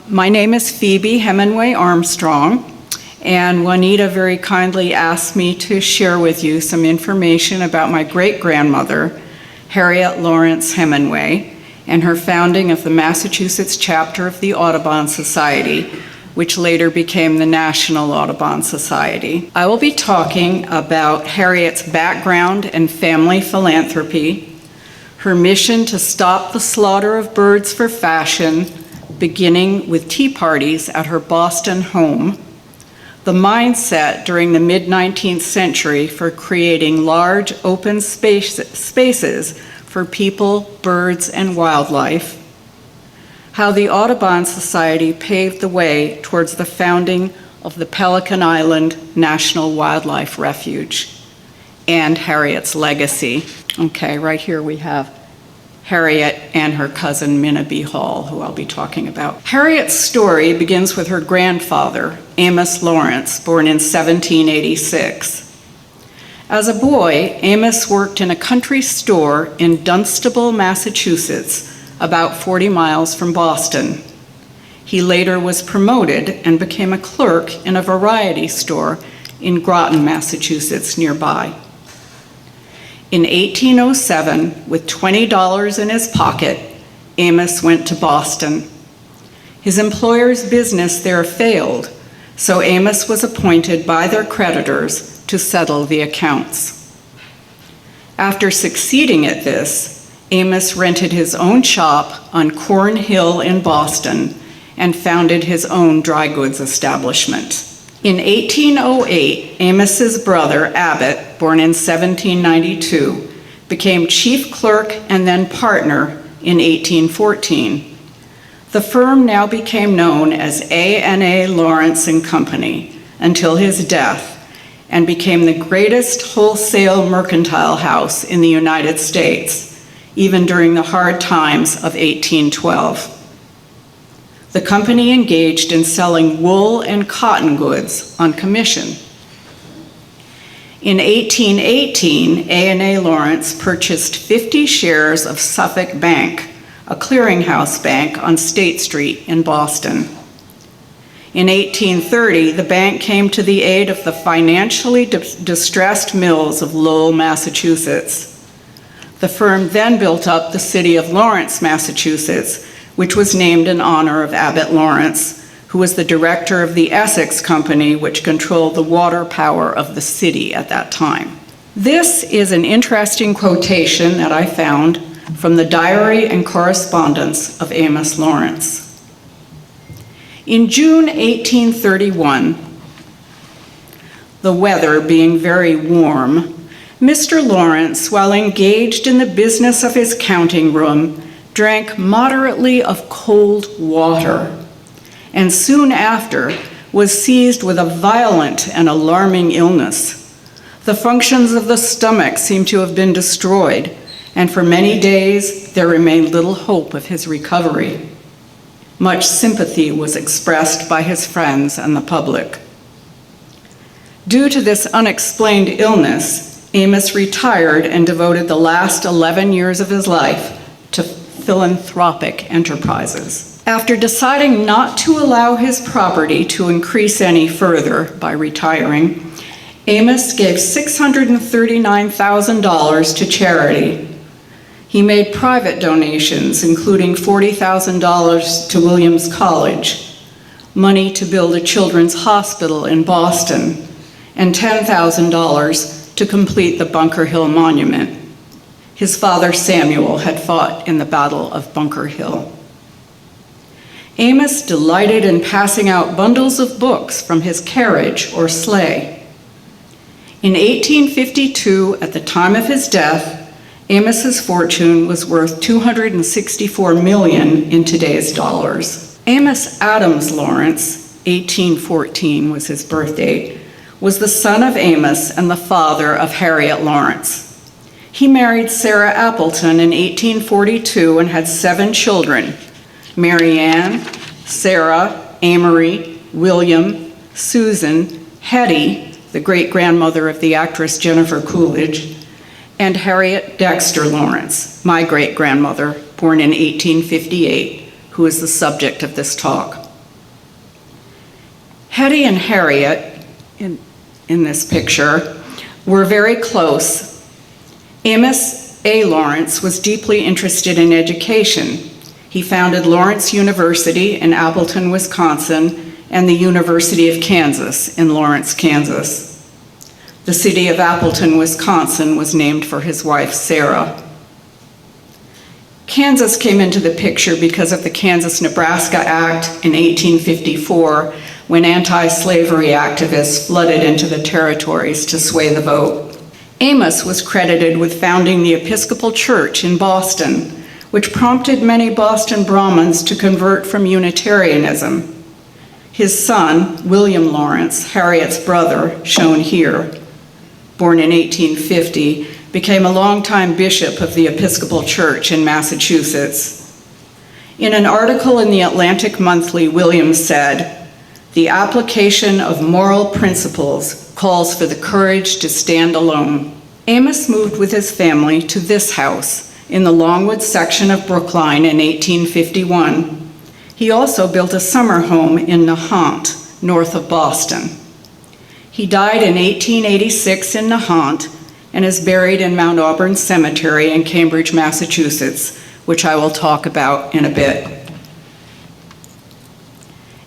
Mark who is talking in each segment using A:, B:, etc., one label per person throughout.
A: My name is Phoebe Hemenway Armstrong, and Juanita very kindly asked me to share with you some information about my great-grandmother, Harriet Lawrence Hemenway, and her founding of the Massachusetts chapter of the Audubon Society, which later became the National Audubon Society. I will be talking about Harriet's background and family philanthropy, her mission to stop the slaughter of birds for fashion, beginning with tea parties at her Boston home, the mindset during the mid-19th century for creating large open spaces for people, birds, and wildlife, how the Audubon Society paved the way towards the founding of the Pelican Island National Wildlife Refuge, and Harriet's legacy. Okay, right here we have Harriet and her cousin Minna B. Hall, who I'll be talking about. Harriet's story begins with her grandfather, Amos Lawrence, born in 1786. As a boy, Amos worked in a country store in Dunstable, Massachusetts, about 40 miles from Boston. He later was promoted and became a clerk in a variety store in Groton, Massachusetts, nearby. In 1807, with $20 in his pocket, Amos went to Boston. His employer's business there failed, so Amos was appointed by their creditors to settle the accounts. After succeeding at this, Amos rented his own shop on Corn Hill in Boston and founded his own dry goods establishment. In 1808, Amos's brother, Abbott, born in 1792, became chief clerk and then partner in 1814. The firm now became known as A&A Lawrence and Company until his death, and became the greatest wholesale mercantile house in the United States, even during the hard times of 1812. The company engaged in selling wool and cotton goods on commission. In 1818, A&A Lawrence purchased 50 shares of Suffolk Bank, a clearinghouse bank on State Street in Boston. In 1830, the bank came to the aid of the financially distressed mills of Lowell, Massachusetts. The firm then built up the city of Lawrence, Massachusetts, which was named in honor of Abbott Lawrence, who was the director of the Essex Company, which controlled the water power of the city at that time. This is an interesting quotation that I found from the diary and correspondence of Amos Lawrence. In June 1831, the weather being very warm, Mr. Lawrence, while engaged in the business of his counting room, drank moderately of cold water, and soon after was seized with a violent and alarming illness. The functions of the stomach seemed to have been destroyed, and for many days there remained little hope of his recovery. Much sympathy was expressed by his friends and the public. Due to this unexplained illness, Amos retired and devoted the last 11 years of his life to philanthropic enterprises. After deciding not to allow his property to increase any further by retiring, Amos gave $639,000 to charity. He made private donations, including $40,000 to Williams College, money to build a children's hospital in Boston, and $10,000 to complete the Bunker Hill Monument. His father Samuel had fought in the Battle of Bunker Hill. Amos delighted in passing out bundles of books from his carriage or sleigh. In 1852, at the time of his death, Amos's fortune was worth $264 million in today's dollars. Amos Adams Lawrence, 1814 was his birth date, was the son of Amos and the father of Harriet Lawrence. He married Sarah Appleton in 1842 and had 7 children: Mary Ann, Sarah, Amory, William, Susan, Hetty, the great-grandmother of the actress Jennifer Coolidge, and Harriet Dexter Lawrence, my great-grandmother, born in 1858, who is the subject of this talk. Hetty and Harriet, in this picture, were very close. Amos A. Lawrence was deeply interested in education. He founded Lawrence University in Appleton, Wisconsin, and the University of Kansas in Lawrence, Kansas. The city of Appleton, Wisconsin was named for his wife, Sarah. Kansas came into the picture because of the Kansas-Nebraska Act in 1854, when anti-slavery activists flooded into the territories to sway the vote. Amos was credited with founding the Episcopal Church in Boston, which prompted many Boston Brahmins to convert from Unitarianism. His son, William Lawrence, Harriet's brother, shown here, born in 1850, became a longtime bishop of the Episcopal Church in Massachusetts. In an article in the Atlantic Monthly, Williams said, "The application of moral principles calls for the courage to stand alone." Amos moved with his family to this house in the Longwood section of Brookline in 1851. He also built a summer home in Nahant, north of Boston. He died in 1886 in Nahant and is buried in Mount Auburn Cemetery in Cambridge, Massachusetts, which I will talk about in a bit.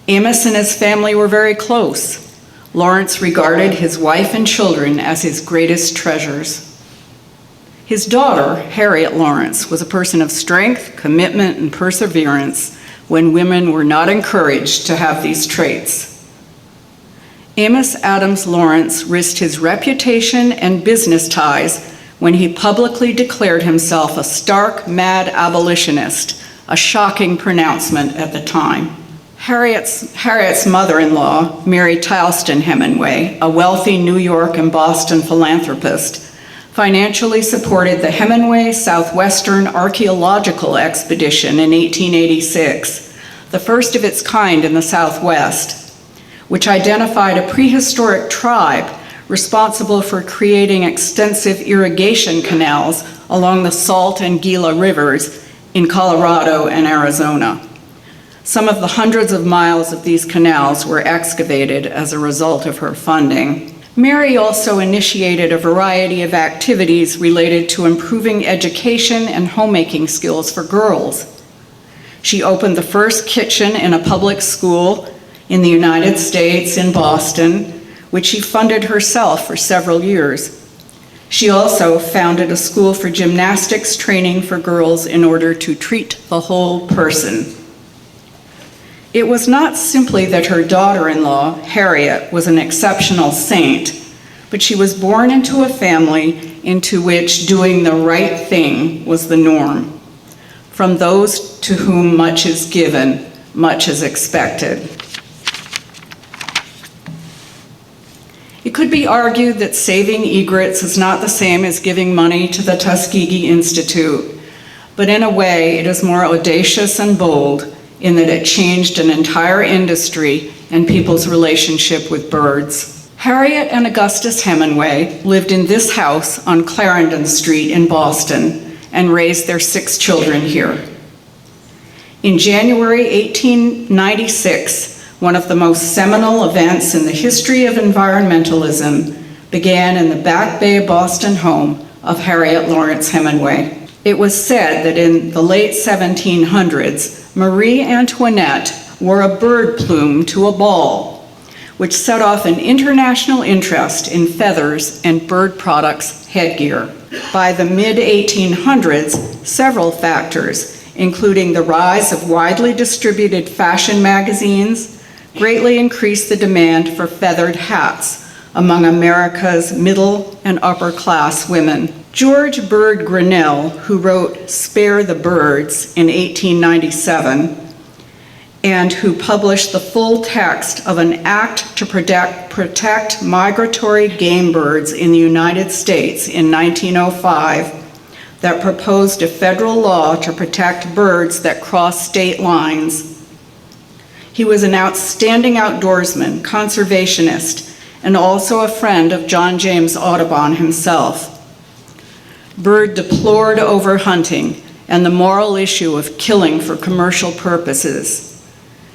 A: Amos and his family were very close. Lawrence regarded his wife and children as his greatest treasures. His daughter, Harriet Lawrence, was a person of strength, commitment, and perseverance when women were not encouraged to have these traits. Amos Adams Lawrence risked his reputation and business ties when he publicly declared himself a stark, mad abolitionist, a shocking pronouncement at the time. Harriet's mother-in-law, Mary Tileston Hemenway, a wealthy New York and Boston philanthropist, financially supported the Hemenway Southwestern Archaeological Expedition in 1886, the first of its kind in the Southwest, which identified a prehistoric tribe responsible for creating extensive irrigation canals along the Salt and Gila rivers in Colorado and Arizona. Some of the hundreds of miles of these canals were excavated as a result of her funding. Mary also initiated a variety of activities related to improving education and homemaking skills for girls. She opened the first kitchen in a public school in the United States in Boston, which she funded herself for several years. She also founded a school for gymnastics training for girls in order to treat the whole person. It was not simply that her daughter-in-law, Harriet, was an exceptional saint, but she was born into a family into which doing the right thing was the norm. From those to whom much is given, much is expected. It could be argued that saving egrets is not the same as giving money to the Tuskegee Institute, but in a way it is more audacious and bold in that it changed an entire industry and people's relationship with birds. Harriet and Augustus Hemenway lived in this house on Clarendon Street in Boston and raised their 6 children here. In January 1896, one of the most seminal events in the history of environmentalism began in the Back Bay, Boston home of Harriet Lawrence Hemenway. It was said that in the late 1700s, Marie Antoinette wore a bird plume to a ball, which set off an international interest in feathers and bird products headgear. By the mid-1800s, several factors, including the rise of widely distributed fashion magazines, greatly increased the demand for feathered hats among America's middle and upper class women. George Bird Grinnell, who wrote Spare the Birds in 1897, and who published the full text of an act to protect migratory game birds in the United States in 1905 that proposed a federal law to protect birds that cross state lines. He was an outstanding outdoorsman, conservationist, and also a friend of John James Audubon himself. Bird deplored overhunting and the moral issue of killing for commercial purposes.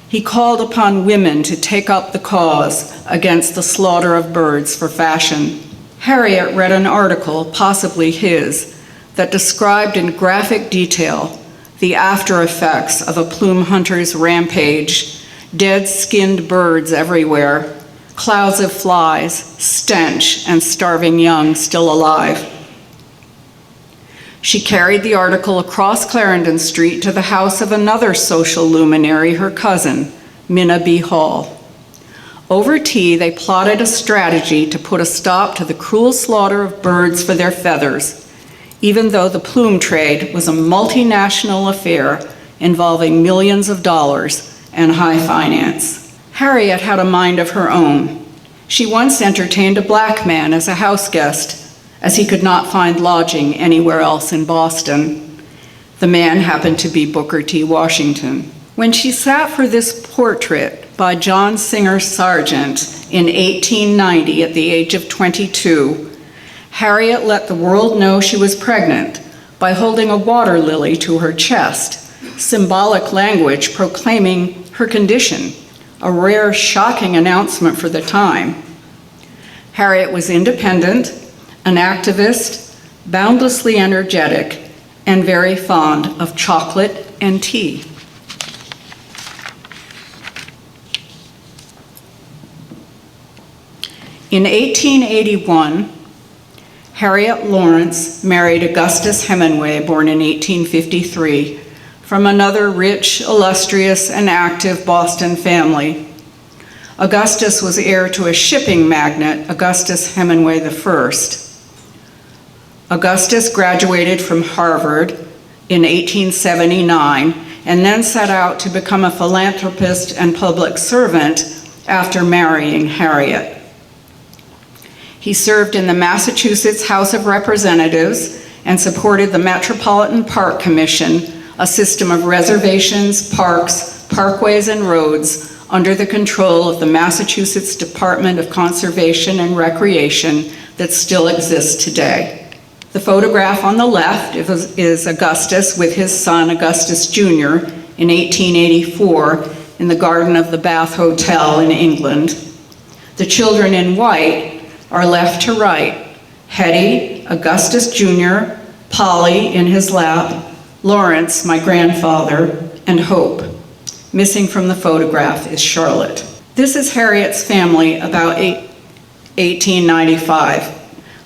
A: He called upon women to take up the cause against the slaughter of birds for fashion. Harriet read an article, possibly his, that described in graphic detail the after effects of a plume hunter's rampage: dead skinned birds everywhere, clouds of flies, stench, and starving young still alive. She carried the article across Clarendon Street to the house of another social luminary, her cousin, Minna B. Hall. Over tea, they plotted a strategy to put a stop to the cruel slaughter of birds for their feathers, even though the plume trade was a multinational affair involving millions of dollars and high finance. Harriet had a mind of her own. She once entertained a black man as a house guest, as he could not find lodging anywhere else in Boston. The man happened to be Booker T. Washington. When she sat for this portrait by John Singer Sargent in 1890 at the age of 22, Harriet let the world know she was pregnant by holding a water lily to her chest, symbolic language proclaiming her condition, a rare, shocking announcement for the time. Harriet was independent, an activist, boundlessly energetic, and very fond of chocolate and tea. In 1881, Harriet Lawrence married Augustus Hemenway, born in 1853, from another rich, illustrious, and active Boston family. Augustus was heir to a shipping magnate, Augustus Hemenway I. Augustus graduated from Harvard in 1879 and then set out to become a philanthropist and public servant after marrying Harriet. He served in the Massachusetts House of Representatives and supported the Metropolitan Park Commission, a system of reservations, parks, parkways, and roads under the control of the Massachusetts Department of Conservation and Recreation that still exists today. The photograph on the left is Augustus with his son, Augustus Jr., in 1884 in the garden of the Bath Hotel in England. The children in white are left to right: Hetty, Augustus Jr., Polly in his lap, Lawrence, my grandfather, and Hope. Missing from the photograph is Charlotte. This is Harriet's family about 1895.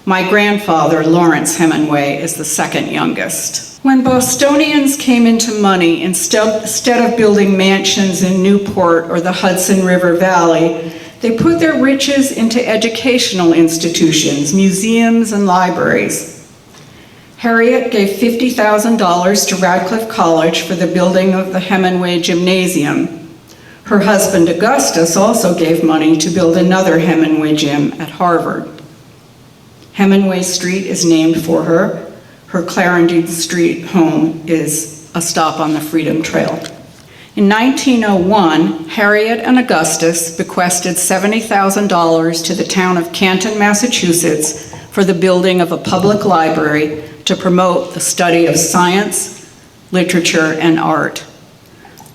A: My grandfather, Lawrence Hemenway, is the second youngest. When Bostonians came into money, instead of building mansions in Newport or the Hudson River Valley, they put their riches into educational institutions, museums, and libraries. Harriet gave $50,000 to Radcliffe College for the building of the Hemenway Gymnasium. Her husband, Augustus, also gave money to build another Hemenway gym at Harvard. Hemenway Street is named for her. Her Clarendon Street home is a stop on the Freedom Trail. In 1901, Harriet and Augustus bequested $70,000 to the town of Canton, Massachusetts, for the building of a public library to promote the study of science, literature, and art.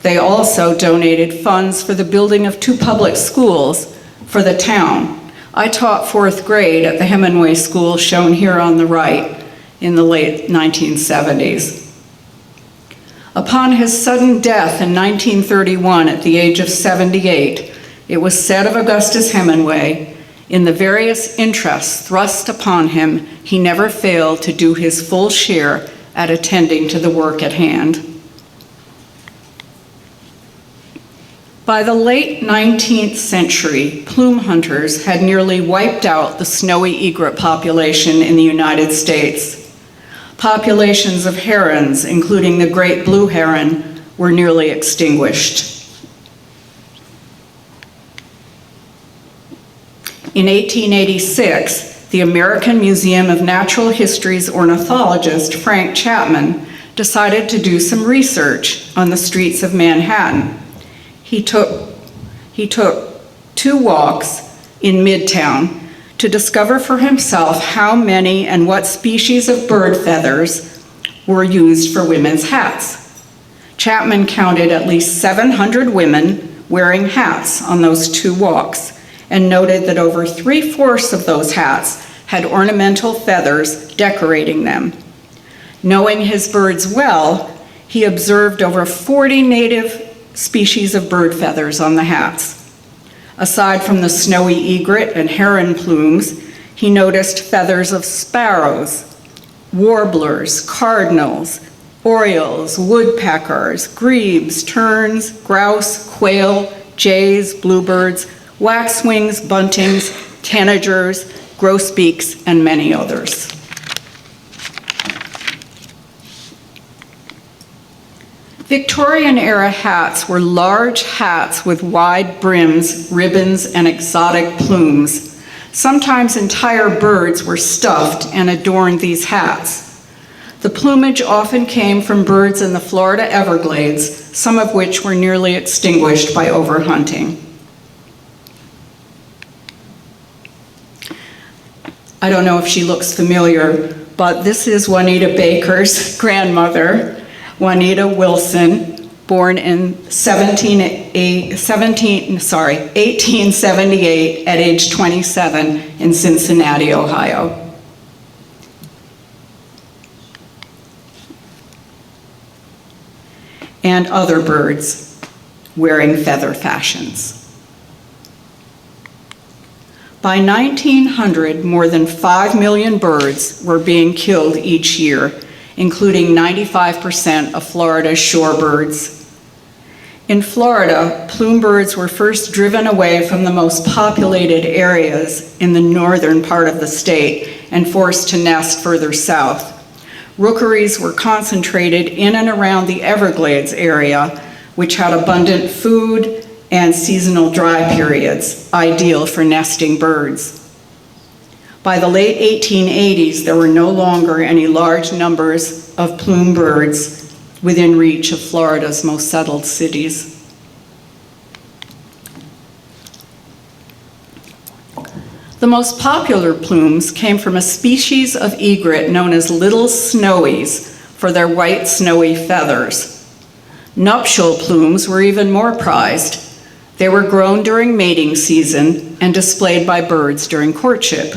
A: They also donated funds for the building of 2 public schools for the town. I taught 4th grade at the Hemenway School, shown here on the right, in the late 1970s. Upon his sudden death in 1931 at the age of 78, it was said of Augustus Hemenway, in the various interests thrust upon him, he never failed to do his full share at attending to the work at hand. By the late 19th century, plume hunters had nearly wiped out the snowy egret population in the United States. Populations of herons, including the great blue heron, were nearly extinguished. In 1886, the American Museum of Natural History's ornithologist, Frank Chapman, decided to do some research on the streets of Manhattan. He took 2 walks in Midtown to discover for himself how many and what species of bird feathers were used for women's hats. Chapman counted at least 700 women wearing hats on those 2 walks, and noted that over 3/4 of those hats had ornamental feathers decorating them. Knowing his birds well, he observed over 40 native species of bird feathers on the hats. Aside from the snowy egret and heron plumes, he noticed feathers of sparrows, warblers, cardinals, orioles, woodpeckers, grebes, terns, grouse, quail, jays, bluebirds, waxwings, buntings, tanagers, grosbeaks, and many others. Victorian-era hats were large hats with wide brims, ribbons, and exotic plumes. Sometimes entire birds were stuffed and adorned these hats. The plumage often came from birds in the Florida Everglades, some of which were nearly extinguished by overhunting. I don't know if she looks familiar, but this is Juanita Baker's grandmother, Juanita Wilson, born in 1878 at age 27 in Cincinnati, Ohio. And other birds wearing feather fashions. By 1900, more than 5 million birds were being killed each year, including 95% of Florida's shorebirds. In Florida, plume birds were first driven away from the most populated areas in the northern part of the state and forced to nest further south. Rookeries were concentrated in and around the Everglades area, which had abundant food and seasonal dry periods, ideal for nesting birds. By the late 1880s, there were no longer any large numbers of plume birds within reach of Florida's most settled cities. The most popular plumes came from a species of egret known as little snowies for their white snowy feathers. Nuptial plumes were even more prized. They were grown during mating season and displayed by birds during courtship.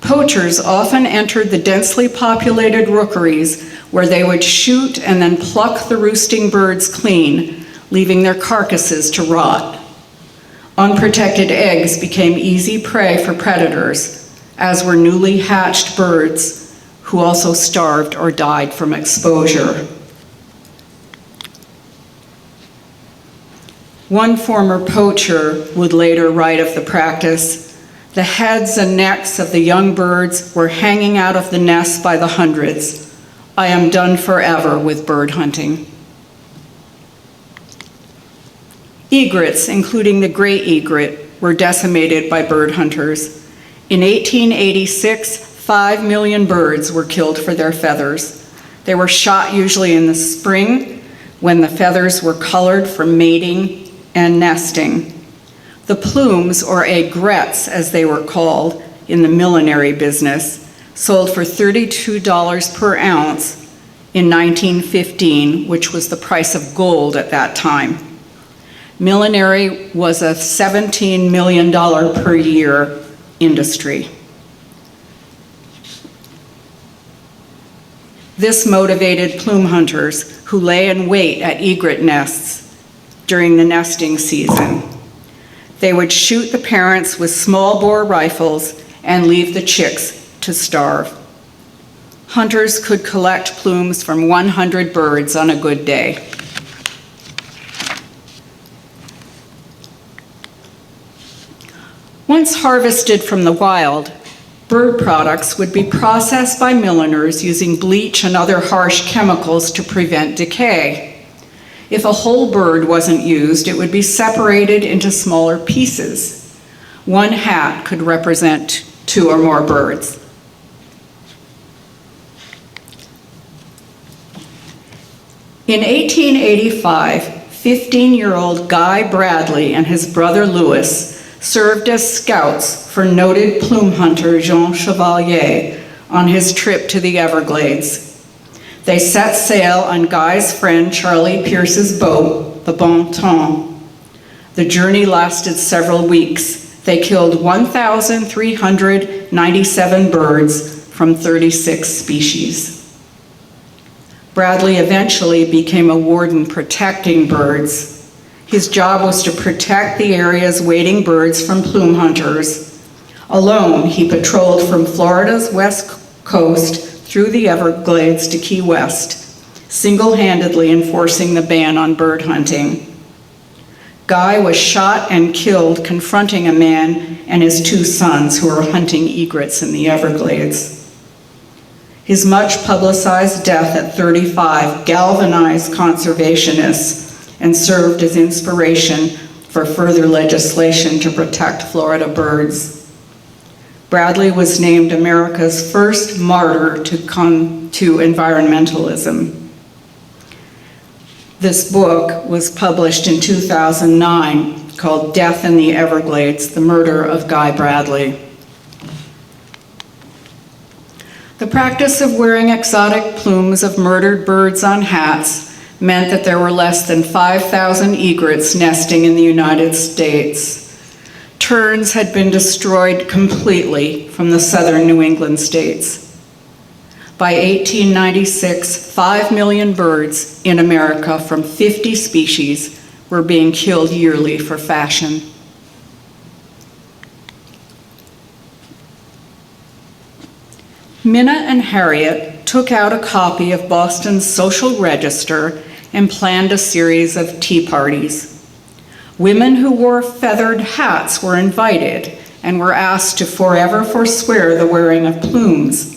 A: Poachers often entered the densely populated rookeries where they would shoot and then pluck the roosting birds clean, leaving their carcasses to rot. Unprotected eggs became easy prey for predators, as were newly hatched birds who also starved or died from exposure. One former poacher would later write of the practice, "The heads and necks of the young birds were hanging out of the nests by the hundreds. I am done forever with bird hunting." Egrets, including the gray egret, were decimated by bird hunters. In 1886, 5 million birds were killed for their feathers. They were shot usually in the spring when the feathers were colored for mating and nesting. The plumes, or aigrettes as they were called in the millinery business, sold for $32 per ounce in 1915, which was the price of gold at that time. Millinery was a $17 million per year industry. This motivated plume hunters who lay in wait at egret nests during the nesting season. They would shoot the parents with small bore rifles and leave the chicks to starve. Hunters could collect plumes from 100 birds on a good day. Once harvested from the wild, bird products would be processed by milliners using bleach and other harsh chemicals to prevent decay. If a whole bird wasn't used, it would be separated into smaller pieces. One hat could represent 2 or more birds. In 1885, 15-year-old Guy Bradley and his brother Louis served as scouts for noted plume hunter Jean Chevalier on his trip to the Everglades. They set sail on Guy's friend Charlie Pierce's boat, the Bon Temps. The journey lasted several weeks. They killed 1,397 birds from 36 species. Bradley eventually became a warden protecting birds. His job was to protect the area's wading birds from plume hunters. Alone, he patrolled from Florida's west coast through the Everglades to Key West, single-handedly enforcing the ban on bird hunting. Guy was shot and killed confronting a man and his 2 sons who were hunting egrets in the Everglades. His much publicized death at 35 galvanized conservationists and served as inspiration for further legislation to protect Florida birds. Bradley was named America's first martyr to environmentalism. This book was published in 2009 called Death in the Everglades, The Murder of Guy Bradley. The practice of wearing exotic plumes of murdered birds on hats meant that there were less than 5,000 egrets nesting in the United States. Terns had been destroyed completely from the southern New England states. By 1896, 5 million birds in America from 50 species were being killed yearly for fashion. Minna and Harriet took out a copy of Boston's Social Register and planned a series of tea parties. Women who wore feathered hats were invited and were asked to forever forswear the wearing of plumes.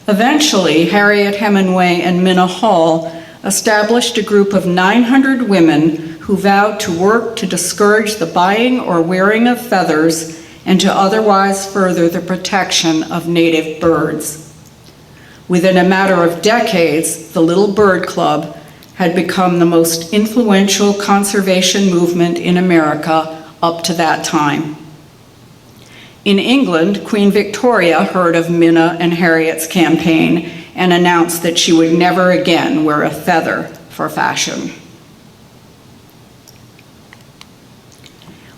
A: Eventually, Harriet Hemenway and Minna Hall established a group of 900 women who vowed to work to discourage the buying or wearing of feathers and to otherwise further the protection of native birds. Within a matter of decades, the Little Bird Club had become the most influential conservation movement in America up to that time. In England, Queen Victoria heard of Minna and Harriet's campaign and announced that she would never again wear a feather for fashion.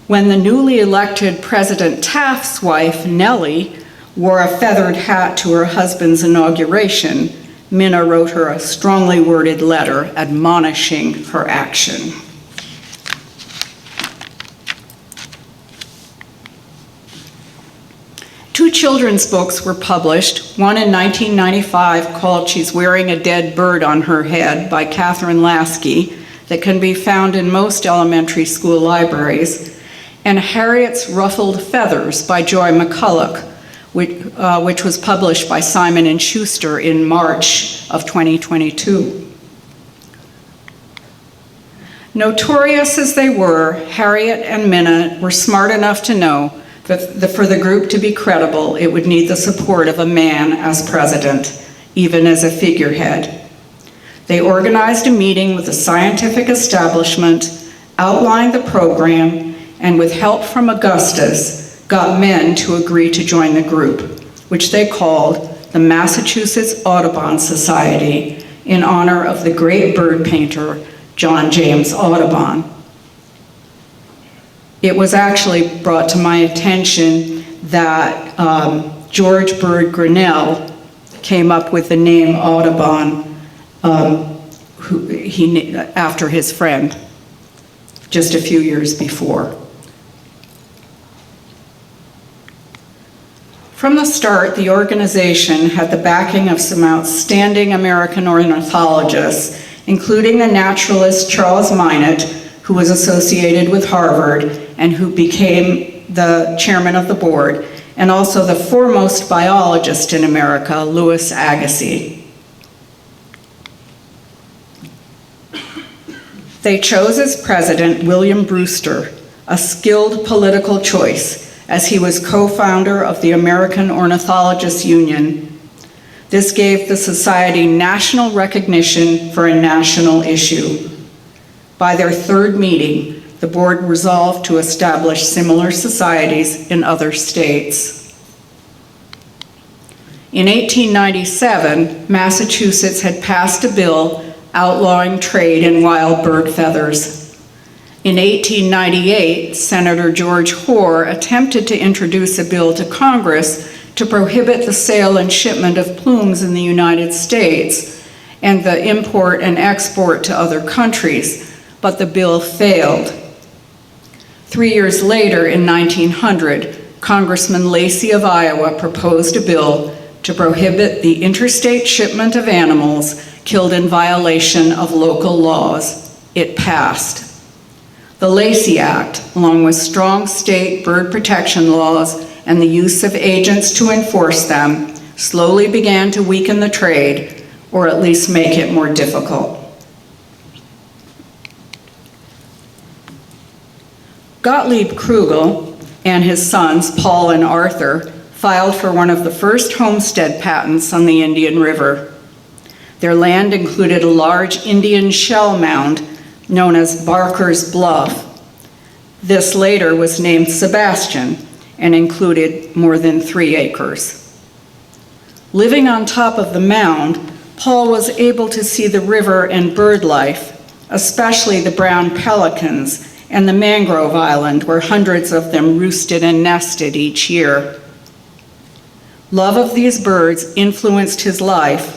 A: When the newly elected President Taft's wife, Nellie, wore a feathered hat to her husband's inauguration, Minna wrote her a strongly worded letter admonishing her action. Two children's books were published, one in 1995 called She's Wearing a Dead Bird on Her Head by Catherine Lasky, that can be found in most elementary school libraries, and Harriet's Ruffled Feathers by Joy McCulloch, which was published by Simon & Schuster in March of 2022. Notorious as they were, Harriet and Minna were smart enough to know that for the group to be credible, it would need the support of a man as president, even as a figurehead. They organized a meeting with the scientific establishment, outlined the program, and with help from Augustus, got men to agree to join the group, which they called the Massachusetts Audubon Society, in honor of the great bird painter, John James Audubon. It was actually brought to my attention that George Bird Grinnell came up with the name Audubon after his friend, just a few years before. From the start, the organization had the backing of some outstanding American ornithologists, including the naturalist Charles Minot, who was associated with Harvard and who became the chairman of the board, and also the foremost biologist in America, Louis Agassiz. They chose as president William Brewster, a skilled political choice, as he was co-founder of the American Ornithologists Union. This gave the society national recognition for a national issue. By their third meeting, the board resolved to establish similar societies in other states. In 1897, Massachusetts had passed a bill outlawing trade in wild bird feathers. In 1898, Senator George Hoar attempted to introduce a bill to Congress to prohibit the sale and shipment of plumes in the United States and the import and export to other countries, but the bill failed. 3 years later, in 1900, Congressman Lacey of Iowa proposed a bill to prohibit the interstate shipment of animals killed in violation of local laws. It passed. The Lacey Act, along with strong state bird protection laws and the use of agents to enforce them, slowly began to weaken the trade, or at least make it more difficult. Gottlieb Krugel and his sons, Paul and Arthur, filed for one of the first homestead patents on the Indian River. Their land included a large Indian shell mound known as Barker's Bluff. This later was named Sebastian and included more than 3 acres. Living on top of the mound, Paul was able to see the river and bird life, especially the brown pelicans and the mangrove island where hundreds of them roosted and nested each year. Love of these birds influenced his life,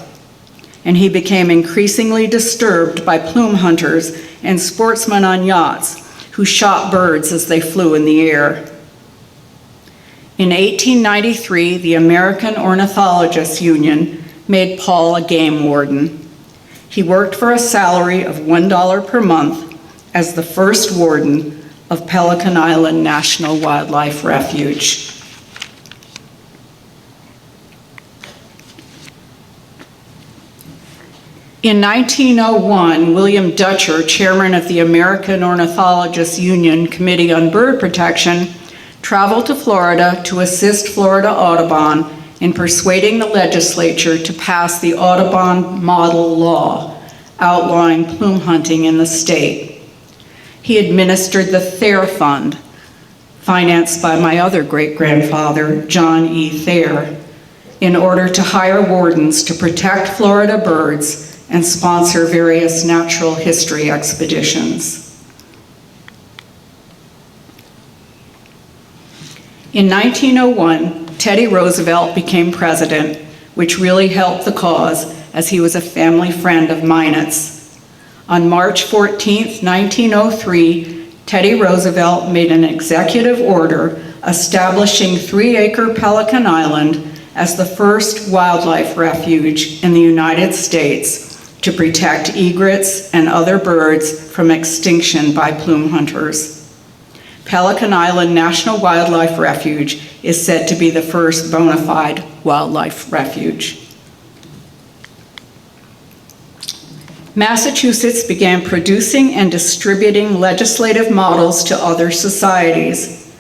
A: and he became increasingly disturbed by plume hunters and sportsmen on yachts who shot birds as they flew in the air. In 1893, the American Ornithologists Union made Paul a game warden. He worked for a salary of $1 per month as the first warden of Pelican Island National Wildlife Refuge. In 1901, William Dutcher, chairman of the American Ornithologists Union Committee on Bird Protection, traveled to Florida to assist Florida Audubon in persuading the legislature to pass the Audubon Model Law, outlawing plume hunting in the state. He administered the Thayer Fund, financed by my other great-grandfather, John E. Thayer, in order to hire wardens to protect Florida birds and sponsor various natural history expeditions. In 1901, Teddy Roosevelt became president, which really helped the cause as he was a family friend of Minot's. On March 14, 1903, Teddy Roosevelt made an executive order establishing 3-acre Pelican Island as the first wildlife refuge in the United States to protect egrets and other birds from extinction by plume hunters. Pelican Island National Wildlife Refuge is said to be the first bona fide wildlife refuge. Massachusetts began producing and distributing legislative models to other societies.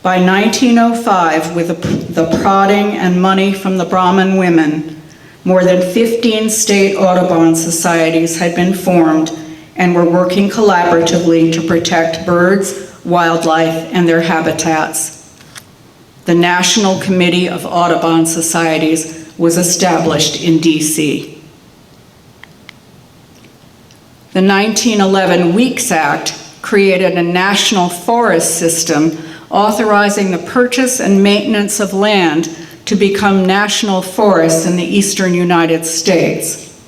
A: By 1905, with the prodding and money from the Brahmin women, more than 15 state Audubon societies had been formed and were working collaboratively to protect birds, wildlife, and their habitats. The National Committee of Audubon Societies was established in D.C. The 1911 Weeks Act created a national forest system authorizing the purchase and maintenance of land to become national forests in the eastern United States.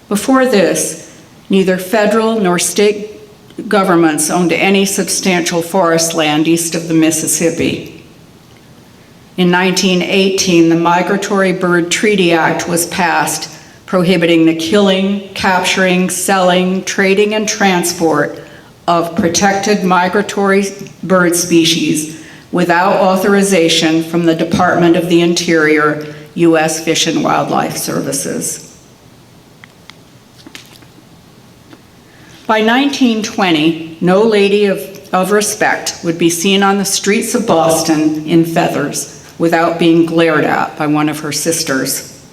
A: Before this, neither federal nor state governments owned any substantial forest land east of the Mississippi. In 1918, the Migratory Bird Treaty Act was passed, prohibiting the killing, capturing, selling, trading, and transport of protected migratory bird species without authorization from the Department of the Interior, U.S. Fish and Wildlife Services. By 1920, no lady of respect would be seen on the streets of Boston in feathers without being glared at by one of her sisters.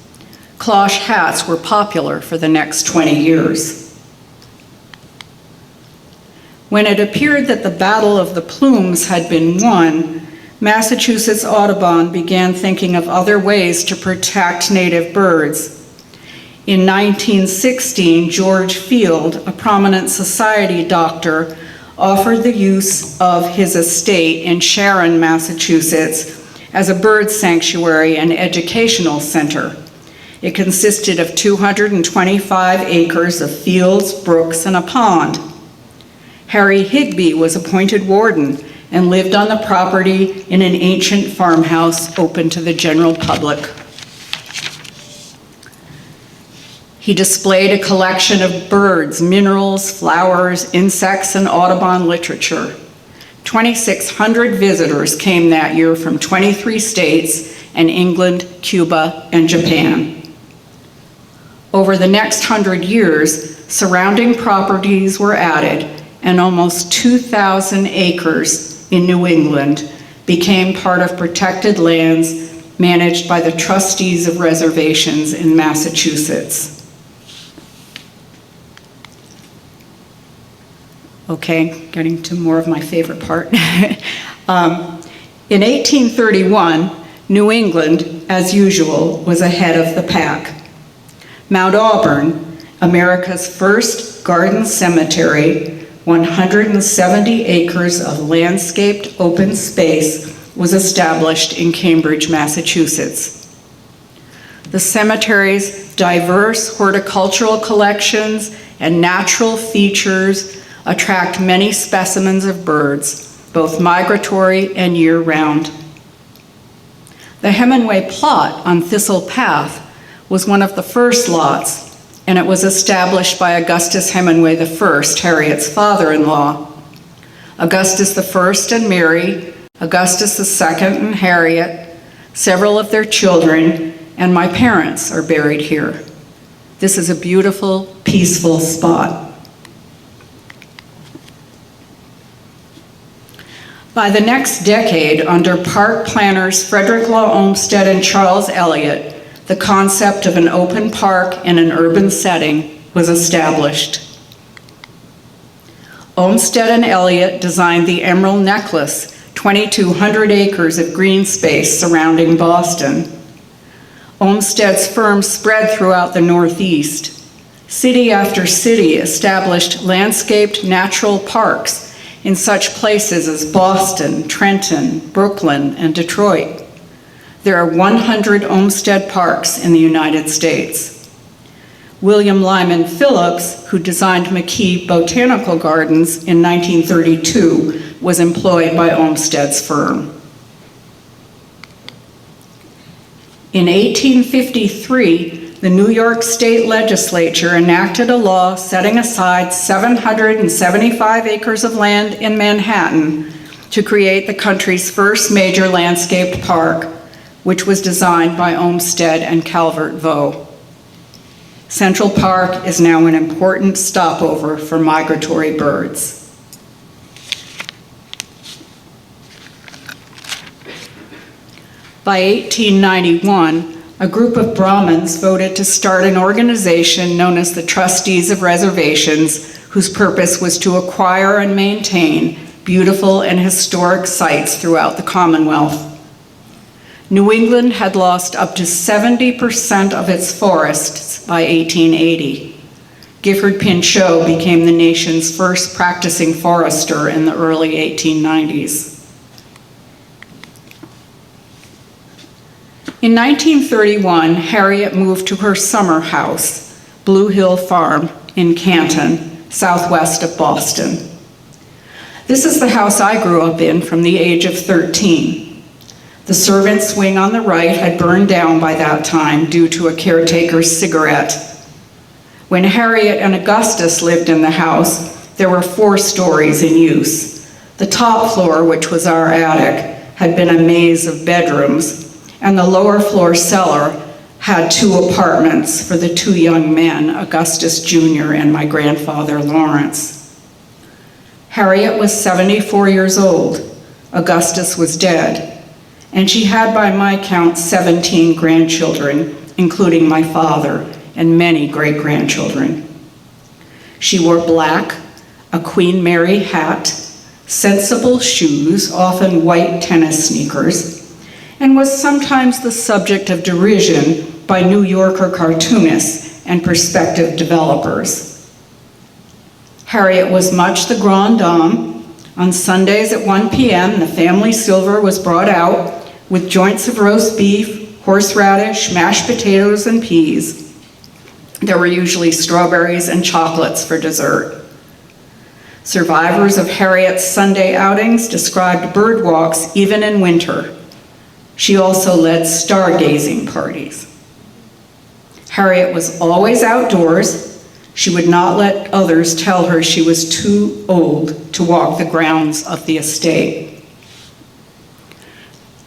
A: Cloche hats were popular for the next 20 years. When it appeared that the Battle of the Plumes had been won, Massachusetts Audubon began thinking of other ways to protect native birds. In 1916, George Field, a prominent society doctor, offered the use of his estate in Sharon, Massachusetts, as a bird sanctuary and educational center. It consisted of 225 acres of fields, brooks, and a pond. Harry Higbee was appointed warden and lived on the property in an ancient farmhouse open to the general public. He displayed a collection of birds, minerals, flowers, insects, and Audubon literature. 2,600 visitors came that year from 23 states and England, Cuba, and Japan. Over the next 100 years, surrounding properties were added, and almost 2,000 acres in New England became part of protected lands managed by the trustees of reservations in Massachusetts. Okay, getting to more of my favorite part. In 1831, New England, as usual, was ahead of the pack. Mount Auburn, America's first garden cemetery, 170 acres of landscaped open space, was established in Cambridge, Massachusetts. The cemetery's diverse horticultural collections and natural features attract many specimens of birds, both migratory and year-round. The Hemenway plot on Thistle Path was one of the first lots, and it was established by Augustus Hemenway I, Harriet's father-in-law. Augustus I and Mary, Augustus II and Harriet, several of their children, and my parents are buried here. This is a beautiful, peaceful spot. By the next decade, under park planners Frederick Law Olmsted and Charles Eliot, the concept of an open park in an urban setting was established. Olmsted and Eliot designed the Emerald Necklace, 2,200 acres of green space surrounding Boston. Olmsted's firm spread throughout the Northeast. City after city established landscaped natural parks in such places as Boston, Trenton, Brooklyn, and Detroit. There are 100 Olmsted parks in the United States. William Lyman Phillips, who designed McKee Botanical Gardens in 1932, was employed by Olmsted's firm. In 1853, the New York State Legislature enacted a law setting aside 775 acres of land in Manhattan to create the country's first major landscaped park, which was designed by Olmsted and Calvert Vaux. Central Park is now an important stopover for migratory birds. By 1891, a group of Brahmins voted to start an organization known as the Trustees of Reservations, whose purpose was to acquire and maintain beautiful and historic sites throughout the Commonwealth. New England had lost up to 70% of its forests by 1880. Gifford Pinchot became the nation's first practicing forester in the early 1890s. In 1931, Harriet moved to her summer house, Blue Hill Farm in Canton, southwest of Boston. This is the house I grew up in from the age of 13. The servants' wing on the right had burned down by that time due to a caretaker's cigarette. When Harriet and Augustus lived in the house, there were 4 stories in use. The top floor, which was our attic, had been a maze of bedrooms, and the lower floor cellar had 2 apartments for the 2 young men, Augustus Jr. and my grandfather, Lawrence. Harriet was 74 years old. Augustus was dead, and she had, by my count, 17 grandchildren, including my father, and many great-grandchildren. She wore black, a Queen Mary hat, sensible shoes, often white tennis sneakers, and was sometimes the subject of derision by New Yorker cartoonists and prospective developers. Harriet was much the grande dame. On Sundays at 1 p.m., the family silver was brought out with joints of roast beef, horseradish, mashed potatoes, and peas. There were usually strawberries and chocolates for dessert. Survivors of Harriet's Sunday outings described bird walks even in winter. She also led stargazing parties. Harriet was always outdoors. She would not let others tell her she was too old to walk the grounds of the estate.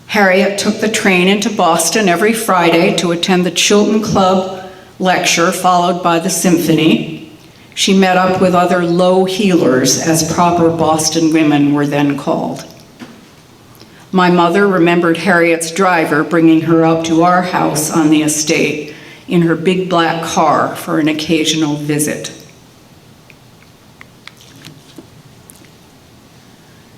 A: Harriet took the train into Boston every Friday to attend the Chilton Club lecture, followed by the symphony. She met up with other low heelers, as proper Boston women were then called. My mother remembered Harriet's driver bringing her up to our house on the estate in her big black car for an occasional visit.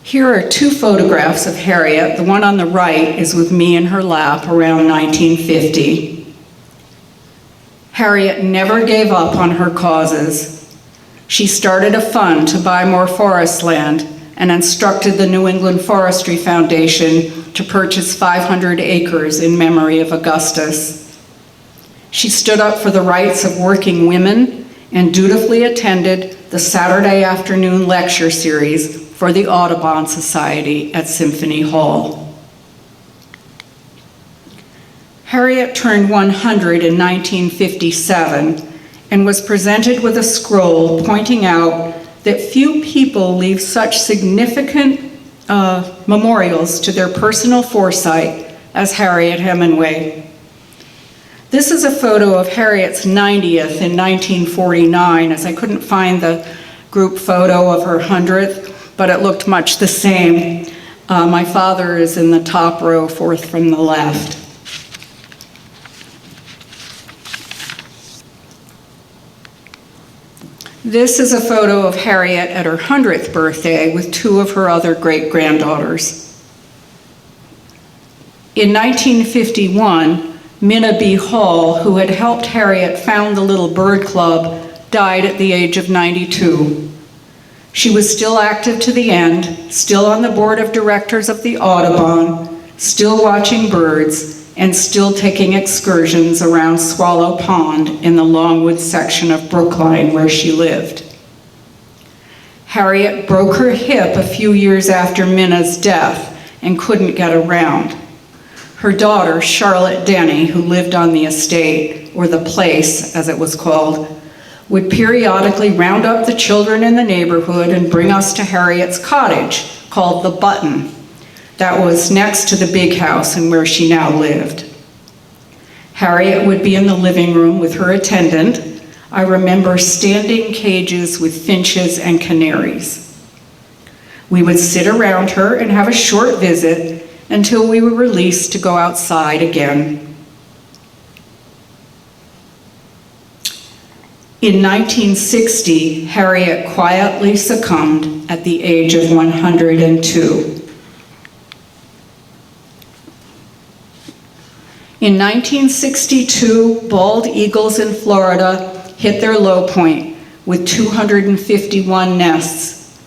A: Here are two photographs of Harriet. The one on the right is with me in her lap around 1950. Harriet never gave up on her causes. She started a fund to buy more forest land and instructed the New England Forestry Foundation to purchase 500 acres in memory of Augustus. She stood up for the rights of working women and dutifully attended the Saturday afternoon lecture series for the Audubon Society at Symphony Hall. Harriet turned 100 in 1957 and was presented with a scroll pointing out that few people leave such significant memorials to their personal foresight as Harriet Hemenway. This is a photo of Harriet's 90th in 1949, as I couldn't find the group photo of her 100th, but it looked much the same. My father is in the top row, fourth from the left. This is a photo of Harriet at her 100th birthday with two of her other great-granddaughters. In 1951, Minna B. Hall, who had helped Harriet found the Little Bird Club, died at the age of 92. She was still active to the end, still on the board of directors of the Audubon, still watching birds, and still taking excursions around Swallow Pond in the Longwood section of Brookline where she lived. Harriet broke her hip a few years after Minna's death and couldn't get around. Her daughter, Charlotte Denny, who lived on the estate, or the place as it was called, would periodically round up the children in the neighborhood and bring us to Harriet's cottage, called the Button. That was next to the big house and where she now lived. Harriet would be in the living room with her attendant. I remember standing cages with finches and canaries. We would sit around her and have a short visit until we were released to go outside again. In 1960, Harriet quietly succumbed at the age of 102. In 1962, bald eagles in Florida hit their low point with 251 nests.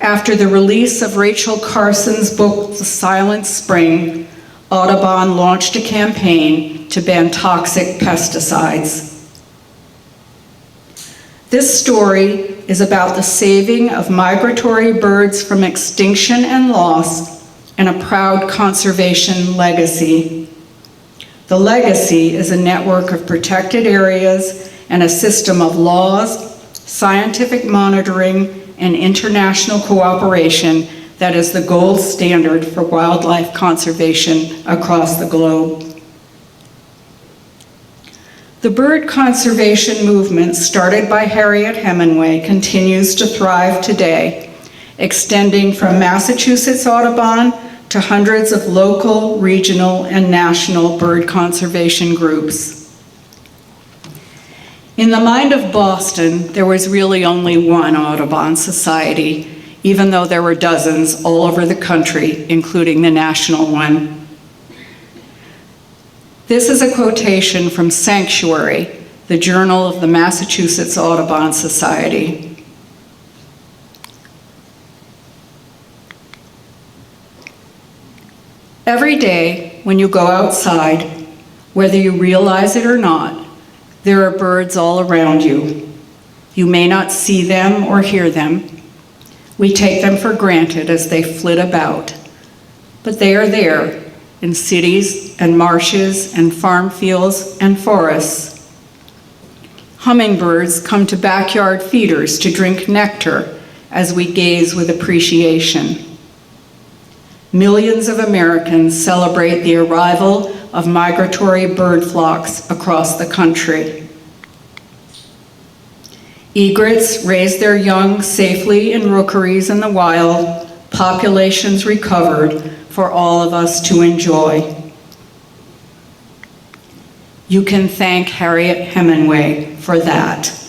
A: After the release of Rachel Carson's book, The Silent Spring, Audubon launched a campaign to ban toxic pesticides. This story is about the saving of migratory birds from extinction and loss and a proud conservation legacy. The legacy is a network of protected areas and a system of laws, scientific monitoring, and international cooperation that is the gold standard for wildlife conservation across the globe. The bird conservation movement started by Harriet Hemenway continues to thrive today, extending from Massachusetts Audubon to hundreds of local, regional, and national bird conservation groups. In the mind of Boston, there was really only one Audubon Society, even though there were dozens all over the country, including the national one. This is a quotation from Sanctuary, the journal of the Massachusetts Audubon Society. Every day when you go outside, whether you realize it or not, there are birds all around you. You may not see them or hear them. We take them for granted as they flit about, but they are there in cities and marshes and farm fields and forests. Hummingbirds come to backyard feeders to drink nectar as we gaze with appreciation. Millions of Americans celebrate the arrival of migratory bird flocks across the country. Egrets raise their young safely in rookeries in the wild, populations recovered for all of us to enjoy. You can thank Harriet Hemenway for that.